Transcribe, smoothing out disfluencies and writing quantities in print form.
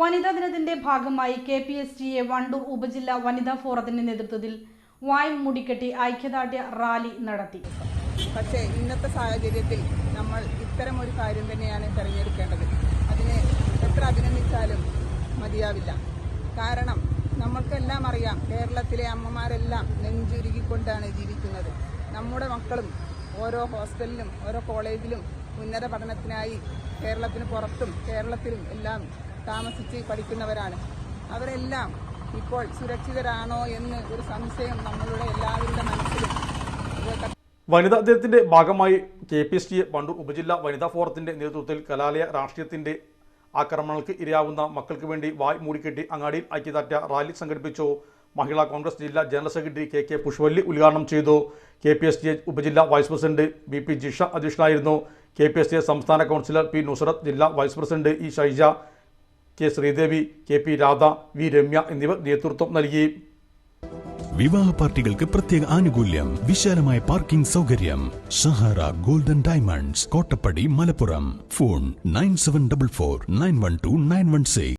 വനിതാ ദിനത്തിന്റെ ഭാഗമായി KPSTA വണ്ടൂർ ഉപജില്ലാ വനിതാ ഫോറത്തിന്റെ നേതൃത്വത്തിൽ വായ് മുടിക്കെട്ടി ഐക്യദാർഢ്യ റാലി നടത്തി. പക്ഷേ ഇന്നത്തെ സാഹചര്യത്തിൽ നമ്മൾ ഇത്തരം ഒരു കാര്യം തന്നെയാണ് തിരഞ്ഞെടുക്കേണ്ടത്. അതിനെ എത്ര അഭിനന്ദിച്ചാലും മതിയാവില്ല. കാരണം നമ്മൾക്കെല്ലാം അറിയാം, കേരളത്തിലെ അമ്മമാരെല്ലാം നെഞ്ചുരുകിക്കൊണ്ടാണ് ജീവിക്കുന്നത്. നമ്മുടെ മക്കളും ഓരോ ഹോസ്റ്റലിലും ഓരോ കോളേജിലും ഉന്നത പഠനത്തിനായി കേരളത്തിന് പുറത്തും കേരളത്തിലും എല്ലാം താമസിച്ച് പഠിക്കുന്നവരാണ്. അവരെല്ലാം ഇപ്പോൾ സുരക്ഷിതരാണോ എന്ന് ഒരു സംശയം നമ്മളുടെ എല്ലാവരുടെ മനസ്സിലും. വനിതാ ദിനത്തിന്റെ ഭാഗമായി KPSTA വണ്ടൂർ ഉപജില്ലാ വനിതാ ഫോറത്തിന്റെ നേതൃത്വത്തിൽ കലാലയ രാഷ്ട്രീയത്തിന്റെ ആക്രമണങ്ങൾക്ക് ഇരയാവുന്ന മക്കൾക്ക് വേണ്ടി വായ് മൂടിക്കെട്ടി അങ്ങാടിയിൽ ഐക്യദാർഢ്യ റാലി സംഘടിപ്പിച്ചു. മഹിളാ കോൺഗ്രസ് ജില്ലാ ജനറൽ സെക്രട്ടറി KK പുഷ്പവല്ലി ഉദ്ഘാടനം ചെയ്തു. KPSTA ഉപജില്ലാ വൈസ് പ്രസിഡന്റ് BP ജിഷ അധ്യക്ഷനായിരുന്നു. KPSTA സംസ്ഥാന കൗൺസിലർ P നുസ്രത്ത്, ജില്ലാ vice president E Shaija, K Sreedevi, KP Radha, V Ramya എന്നിവർ നേതൃത്വം നൽകി. വിവാഹ പാർട്ടികൾക്ക് പ്രത്യേക ആനുകൂല്യം, വിശാലമായ പാർക്കിംഗ് സൗകര്യം. Sahara golden diamonds, Kottappadi, Malappuram. Phone 9744 912 916.